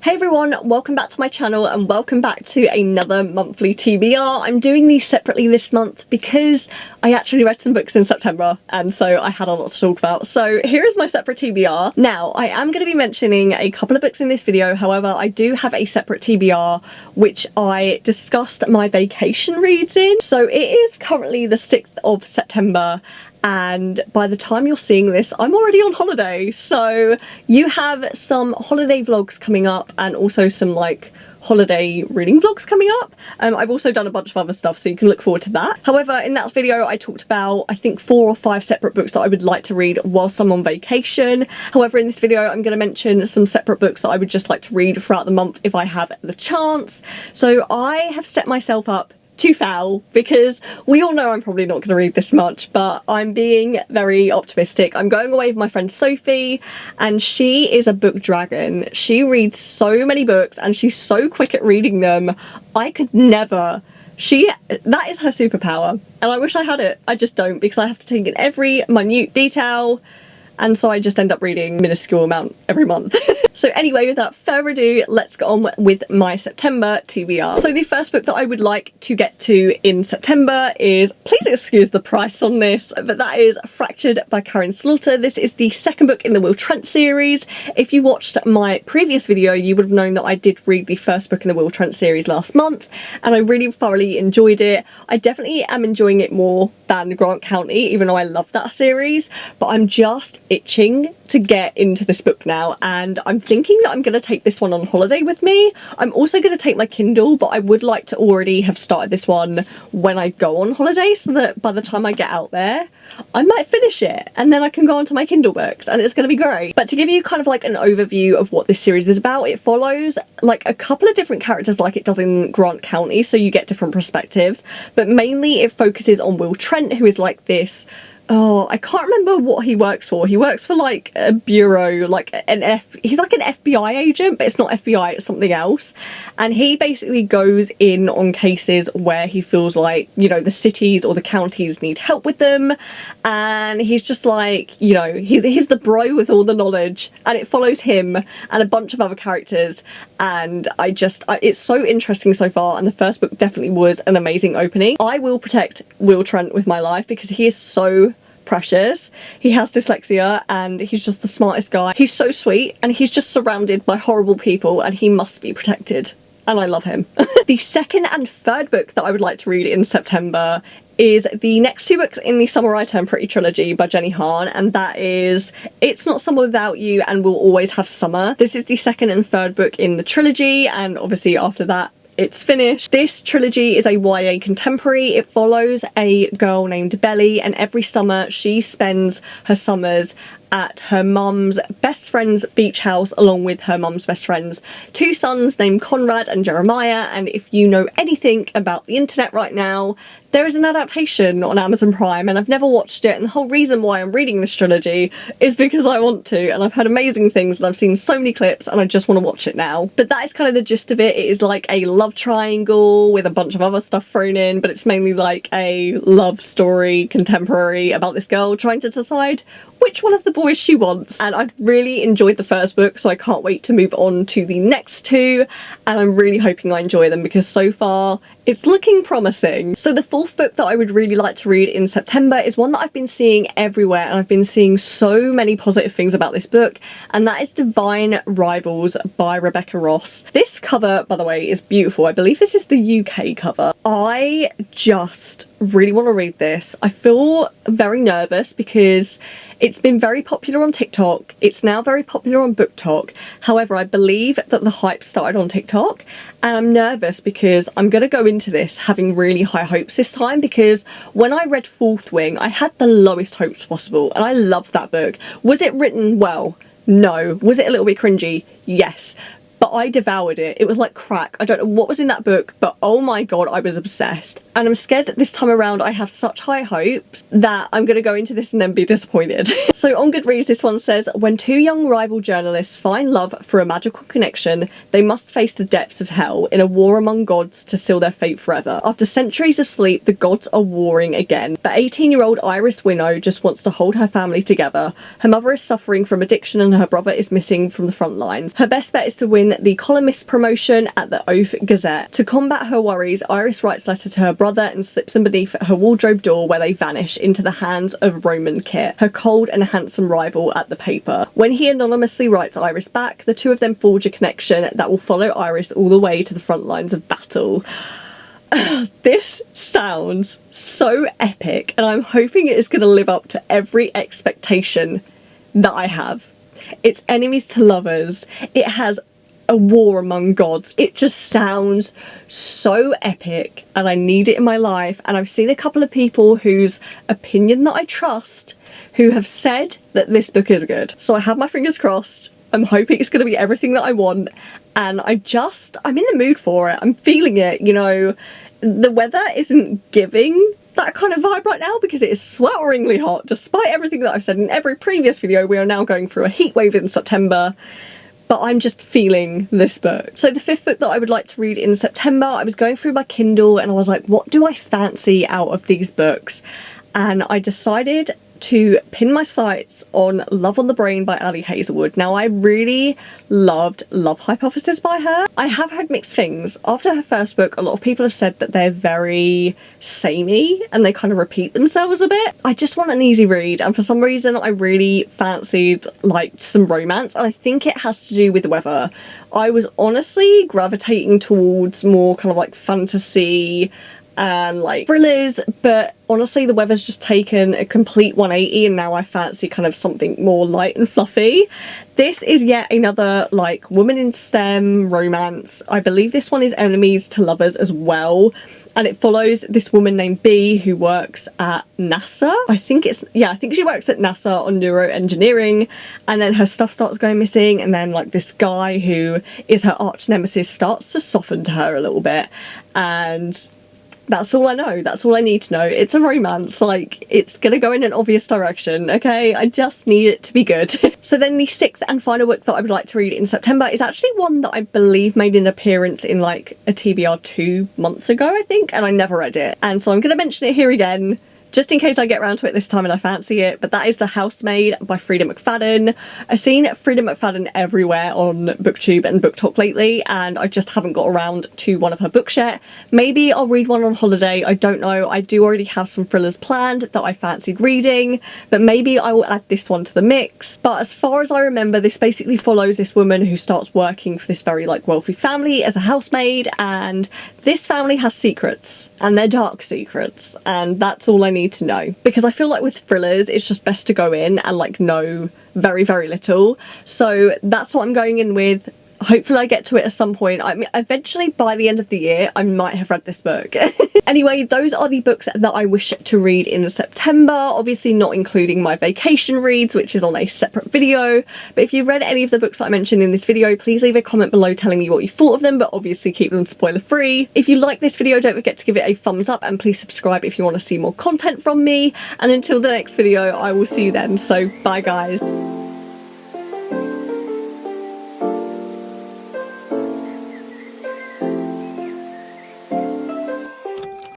Hey everyone, welcome back to my channel and welcome back to another monthly TBR. I'm doing these separately this month because I actually read some books in September and so I had a lot to talk about. So here is my separate TBR. Now, I am going to be mentioning a couple of books in this video, however I do have a separate TBR which I discussed my vacation reads in. So it is currently the 6th of September and by the time you're seeing this I'm already on holiday, so you have some holiday vlogs coming up and also some like holiday reading vlogs coming up. I've also done a bunch of other stuff so you can look forward to that. However, in that video I talked about I think 4 or 5 separate books that I would like to read whilst I'm on vacation. However, in this video I'm going to mention some separate books that I would just like to read throughout the month if I have the chance. So I have set myself up to fail because we all know I'm probably not going to read this much, but I'm being very optimistic. I'm going away with my friend Sophie and she is a book dragon. She reads so many books and she's so quick at reading them. I could never. That is her superpower and I wish I had it. I just don't, because I have to take in every minute detail and so I just end up reading a minuscule amount every month. So anyway, without further ado, let's get on with my September TBR. So the first book that I would like to get to in September is, please excuse the price on this, but that is Fractured by Karen Slaughter. This is the second book in the Will Trent series. If you watched my previous video, you would have known that I did read the first book in the Will Trent series last month and I really thoroughly enjoyed it. I definitely am enjoying it more than Grant County, even though I love that series, but I'm just itching to get into this book now and I'm thinking that I'm going to take this one on holiday with me. I'm also going to take my Kindle, but I would like to already have started this one when I go on holiday so that by the time I get out there I might finish it and then I can go onto my Kindle books and it's going to be great. But to give you kind of like an overview of what this series is about, it follows like a couple of different characters like it does in Grant County, so you get different perspectives, but mainly it focuses on Will Trent, who is like this, oh, I can't remember what he works for. He works for like a bureau, like he's like an FBI agent, but it's not FBI, it's something else. And he basically goes in on cases where he feels like, you know, the cities or the counties need help with them. And he's just like, you know, he's the bro with all the knowledge, and it follows him and a bunch of other characters. And it's so interesting so far, and the first book definitely was an amazing opening. I will protect Will Trent with my life because he is so precious. He has dyslexia and he's just the smartest guy. He's so sweet and he's just surrounded by horrible people and he must be protected. And I love him. The second and third book that I would like to read in September is the next 2 books in the Summer I Turn Pretty trilogy by Jenny Han, and that is It's Not Summer Without You and We'll Always Have Summer. This is the second and third book in the trilogy, and obviously after that it's finished. This trilogy is a YA contemporary. It follows a girl named Belly and every summer she spends her summers at her mum's best friend's beach house along with her mum's best friend's 2 sons named Conrad and Jeremiah. And if you know anything about the internet right now, there is an adaptation on Amazon Prime and I've never watched it, and the whole reason why I'm reading this trilogy is because I want to, and I've heard amazing things and I've seen so many clips and I just want to watch it now. But that is kind of the gist of it. It is like a love triangle with a bunch of other stuff thrown in, but it's mainly like a love story contemporary about this girl trying to decide which one of the boys she wants. And I've really enjoyed the first book, so I can't wait to move on to the next 2, and I'm really hoping I enjoy them because so far it's looking promising. So the fourth book that I would really like to read in September is one that I've been seeing everywhere, and I've been seeing so many positive things about this book, and that is Divine Rivals by Rebecca Ross. This cover, by the way, is beautiful. I believe this is the UK cover. I just really want to read this. I feel very nervous because it's been very popular on TikTok. It's now very popular on Booktok. However, I believe that the hype started on TikTok, and I'm nervous because I'm going to go into this having really high hopes this time, because when I read Fourth Wing, I had the lowest hopes possible and I loved that book. Was it written well? No. Was it a little bit cringy? Yes. But I devoured it. It was like crack. I don't know what was in that book, but oh my god, I was obsessed. And I'm scared that this time around I have such high hopes that I'm going to go into this and then be disappointed. So on Goodreads, this one says, when 2 young rival journalists find love through a magical connection, they must face the depths of hell in a war among gods to seal their fate forever. After centuries of sleep, the gods are warring again. But 18-year-old Iris Winnow just wants to hold her family together. Her mother is suffering from addiction and her brother is missing from the front lines. Her best bet is to win the columnist promotion at the Oath Gazette. To combat her worries, Iris writes a letter to her brother and slips them beneath her wardrobe door, where they vanish into the hands of Roman Kit, her cold and handsome rival at the paper. When he anonymously writes Iris back, the two of them forge a connection that will follow Iris all the way to the front lines of battle. This sounds so epic, and I'm hoping it is going to live up to every expectation that I have. It's enemies to lovers. It has a war among gods. It just sounds so epic, and I need it in my life. And I've seen a couple of people whose opinion that I trust who have said that this book is good. So I have my fingers crossed. I'm hoping it's going to be everything that I want, and I'm in the mood for it. I'm feeling it, you know. The weather isn't giving that kind of vibe right now because it is swelteringly hot. Despite everything that I've said in every previous video, we are now going through a heat wave in September, but I'm just feeling this book. So the fifth book that I would like to read in September, I was going through my Kindle and I was like, what do I fancy out of these books? And I decided to pin my sights on Love on the Brain by Ali Hazelwood. Now, I really loved Love Hypothesis by her. I have heard mixed things. After her first book, a lot of people have said that they're very samey and they kind of repeat themselves a bit. I just want an easy read, and for some reason I really fancied like some romance, and I think it has to do with the weather. I was honestly gravitating towards more kind of like fantasy and like thrillers, but honestly the weather's just taken a complete 180 and now I fancy kind of something more light and fluffy. This is yet another like woman in STEM romance. I believe this one is enemies to lovers as well, and it follows this woman named B who works at NASA. I think she works at NASA on neuroengineering, and then her stuff starts going missing, and then like this guy who is her arch nemesis starts to soften to her a little bit, and that's all I know. That's all I need to know. It's a romance. Like, it's gonna go in an obvious direction, okay? I just need it to be good. So then the sixth and final book that I would like to read in September is actually one that I believe made an appearance in like a TBR 2 months ago, I think, and I never read it. And so I'm gonna mention it here again, just in case I get around to it this time and I fancy it, but that is The Housemaid by Frida McFadden. I've seen Frida McFadden everywhere on Booktube and Booktok lately, and I just haven't got around to one of her books yet. Maybe I'll read one on holiday, I don't know. I do already have some thrillers planned that I fancied reading, but maybe I will add this one to the mix. But as far as I remember, this basically follows this woman who starts working for this very like wealthy family as a housemaid, and this family has secrets, and they're dark secrets, and that's all I need to know, because I feel like with thrillers it's just best to go in and like know very little. So that's what I'm going in with. Hopefully I get to it at some point. I mean, eventually by the end of the year I might have read this book. Anyway, those are the books that I wish to read in September, obviously not including my vacation reads, which is on a separate video. But if you've read any of the books that I mentioned in this video, please leave a comment below telling me what you thought of them, but obviously keep them spoiler free. If you like this video, don't forget to give it a thumbs up, and please subscribe if you want to see more content from me. And until the next video, I will see you then. So bye guys.